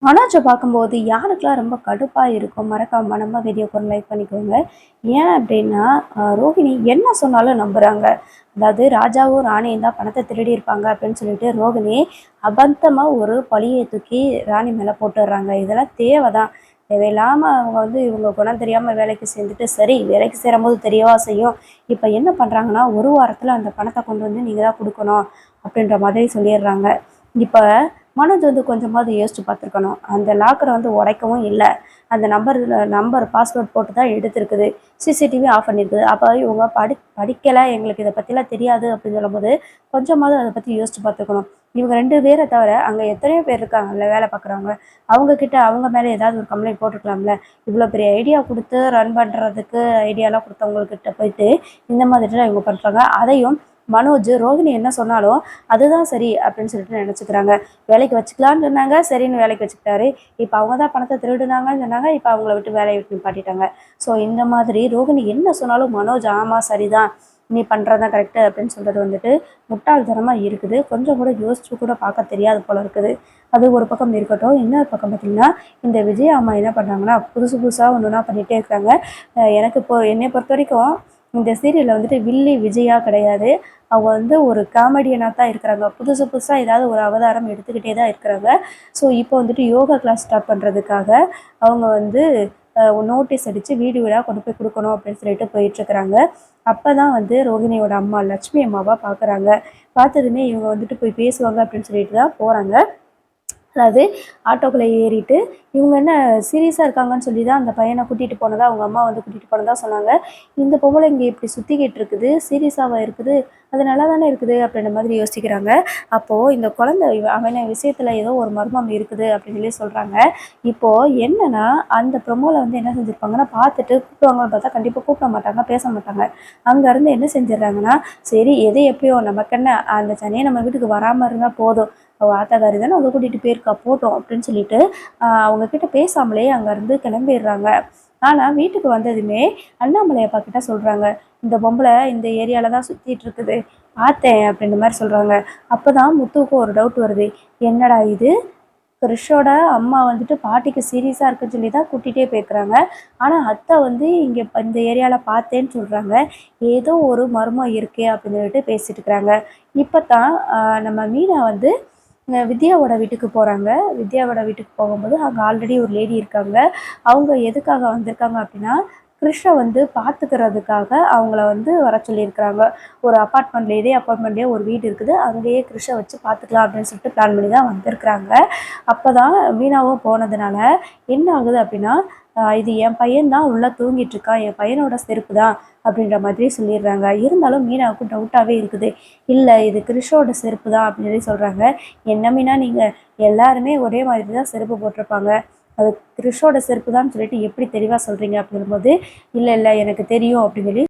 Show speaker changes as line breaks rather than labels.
மனோஜை பார்க்கும்போது யாருக்கெல்லாம் ரொம்ப கடுப்பாக இருக்கும் மறக்காம நம்ம வீடியோக்கு ஒரு லைக் பண்ணிக்கோங்க. ஏன் அப்படின்னா ரோகிணி என்ன சொன்னாலும் நம்புகிறாங்க. அதாவது ராஜாவும் ராணியும் தான் பணத்தை திருடி இருப்பாங்க அப்படின்னு சொல்லிட்டு ரோகிணி அபத்தமாக ஒரு பழியை தூக்கி ராணி மேலே போட்டுடுறாங்க. இதெல்லாம் தேவைதான். தேவையில்லாமல் அவங்க இவங்க குணம் தெரியாமல் வேலைக்கு சேர்ந்துட்டு சரி வேலைக்கு சேரும்போது தெரியவா செய்யும். இப்போ என்ன பண்ணுறாங்கன்னா ஒரு வாரத்தில் அந்த பணத்தை கொண்டு வந்து நீங்கள் தான் கொடுக்கணும் அப்படின்ற மாதிரி சொல்லிடுறாங்க. இப்போ மனோஜ் கொஞ்சமாவது யோசிச்சு பார்த்துருக்கணும். அந்த லாக்கரை உடைக்கவும் இல்லை. அந்த நம்பர் பாஸ்வேர்ட் போட்டு தான் எடுத்திருக்குது. சிசிடிவி ஆஃப் பண்ணியிருக்குது. அப்போ இவங்க படிக்கலை, எங்களுக்கு இதை பற்றிலாம் தெரியாது அப்படின்னு சொல்லும்போது கொஞ்சமாவது அதை பற்றி யோசிச்சு பார்த்துருக்கணும். இவங்க 2 பேரை தவிர அங்கே எத்தனையோ பேர் இருக்காங்கல்ல வேலை பார்க்குறவங்க. அவங்கக்கிட்ட அவங்க மேலே ஏதாவது ஒரு கம்ப்ளைண்ட் போட்டுருக்கலாம்ல. இவ்வளோ பெரிய ஐடியா கொடுத்து ரன் பண்ணுறதுக்கு ஐடியாலாம் கொடுத்தவங்கக்கிட்ட போயிட்டு இந்த மாதிரிலாம் இவங்க பண்ணுறாங்க. அதையும் மனோஜ் ரோகிணி என்ன சொன்னாலும் அதுதான் சரி அப்படின்னு சொல்லிட்டு நினச்சிக்கிறாங்க. வேலைக்கு வச்சுக்கலான்னு சொன்னாங்க, சரின்னு வேலைக்கு வச்சுக்கிட்டாரு. இப்போ அவங்க தான் பணத்தை திருடுனாங்கன்னு சொன்னாங்க, இப்போ அவங்கள விட்டு வேலையை விட்டு நிப்பாட்டிட்டாங்க. ஸோ இந்த மாதிரி ரோகிணி என்ன சொன்னாலும் மனோஜ் ஆமாம் சரிதான், நீ பண்ணுறதான் கரெக்டு அப்படின்னு சொல்கிறது முட்டாள்தனமாக இருக்குது. கொஞ்சம் கூட யோசிச்சு கூட பார்க்க தெரியாது போல இருக்குது. அது ஒரு பக்கம் இருக்கட்டும். இன்னொரு பக்கம் பார்த்திங்கன்னா இந்த விஜய் அம்மா என்ன பண்ணுறாங்கன்னா புதுசு புதுசாக ஒன்று ஒன்றா பண்ணிகிட்டே இருக்காங்க. எனக்கு என்னை பொறுத்த வரைக்கும் இந்த சீரியலில் வில்லி விஜயா கிடையாது. அவங்க ஒரு காமெடியனாக தான் இருக்கிறாங்க. புதுசு புதுசாக ஏதாவது ஒரு அவதாரம் எடுத்துக்கிட்டே தான் இருக்கிறாங்க. ஸோ இப்போ யோகா கிளாஸ் ஸ்டார்ட் பண்ணுறதுக்காக அவங்க நோட்டீஸ் அடித்து வீடு வீடாக கொண்டு போய் கொடுக்கணும் அப்படின்னு சொல்லிட்டு போயிட்டுருக்குறாங்க. அப்போ தான் ரோகிணியோட அம்மா லட்சுமி அம்மாவாக பார்க்குறாங்க. பார்த்ததுமே இவங்க போய் பேசுவாங்க அப்படின்னு சொல்லிட்டு தான் போகிறாங்க. அதாவது ஆட்டோக்குள்ளே ஏறிட்டு இவங்க என்ன சீரியஸாக இருக்காங்கன்னு சொல்லி தான் அந்த பையனை கூட்டிகிட்டு போனதா அவங்க அம்மா கூட்டிகிட்டு போனதா சொன்னாங்க. இந்த பொம்பளை இங்கே இப்படி சுற்றிக்கிட்டு இருக்குது, சீரியஸாக இருக்குது, அது நல்லா தானே இருக்குது அப்படின்ற மாதிரி யோசிக்கிறாங்க. அப்போது இந்த குழந்தை அவன விஷயத்தில் ஏதோ ஒரு மர்மம் இருக்குது அப்படின்னு சொல்லி சொல்கிறாங்க. இப்போது என்னென்னா அந்த ப்ரொமோவில் என்ன செஞ்சுருப்பாங்கன்னா பார்த்துட்டு கூப்பிடுவாங்கன்னு பார்த்தா கண்டிப்பாக கூப்பிட மாட்டாங்க, பேச மாட்டாங்க. அங்கேருந்து என்ன செஞ்சிடறாங்கன்னா சரி எது எப்படியோ நமக்கென்ன அந்த சனியை நம்ம வீட்டுக்கு வராமல் இருந்தால் போதும், ஆத்தக்காரி தானே அதை கூட்டிகிட்டு போயிருக்கா போட்டோம் அப்படின்னு சொல்லிட்டு அவங்கக்கிட்ட பேசாமலே அங்கேருந்து கிளம்பிடுறாங்க. ஆனால் வீட்டுக்கு வந்ததுமே அண்ணாமலை அப்பா கிட்ட சொல்கிறாங்க, இந்த பொம்பளை இந்த ஏரியாவில் தான் சுற்றிட்டு இருக்குது பார்த்தேன் அப்படின்ற மாதிரி சொல்கிறாங்க. அப்போ தான் முத்துவுக்கு ஒரு டவுட் வருது. என்னடா இது, கிறிஷோட அம்மா பாட்டிக்கு சீரியஸாக இருக்குன்னு சொல்லி தான் கூட்டிகிட்டே போயிருக்கிறாங்க. ஆனால் அத்தை இங்கே இந்த ஏரியாவில் பார்த்தேன்னு சொல்கிறாங்க. ஏதோ ஒரு மர்மம் இருக்கே அப்படின்னு சொல்லிட்டு பேசிட்டு இருக்கிறாங்க. இப்போ தான் நம்ம மீனா வித்யாவோட வீட்டுக்கு போகிறாங்க. வித்யாவோட வீட்டுக்கு போகும்போது அங்கே ஆல்ரெடி ஒரு லேடி இருக்காங்க. அவங்க எதுக்காக வந்திருக்காங்க அப்படின்னா கிறிஷை பார்த்துக்கிறதுக்காக அவங்கள வர சொல்லியிருக்கிறாங்க. ஒரு இதே அப்பார்ட்மெண்ட்லேயே ஒரு வீடு இருக்குது, அங்கேயே கிறிஷை வச்சு பார்த்துக்கலாம் அப்படின்னு சொல்லிட்டு பிளான் பண்ணி தான் வந்திருக்கிறாங்க. அப்போ தான் மீனாவும் போனதுனால என்ன ஆகுது அப்படின்னா இது என் பையன்தான் உள்ளே தூங்கிட்டு இருக்கான், என் பையனோட செருப்பு தான் அப்படின்ற மாதிரி சொல்லிடுறாங்க. இருந்தாலும் மீனாவுக்கு டவுட்டாகவே இருக்குது. இல்லை இது கிறிஷோட செருப்பு தான் அப்படின்னு சொல்லி சொல்கிறாங்க. என்ன மீனா நீங்கள் எல்லாருமே ஒரே மாதிரி தான் செருப்பு போட்டிருப்பாங்க, அது கிறிஷோட செருப்பு தான் சொல்லிட்டு எப்படி தெளிவாக சொல்கிறீங்க அப்படிங்கும்போது இல்லை எனக்கு தெரியும் அப்படின்னு சொல்லி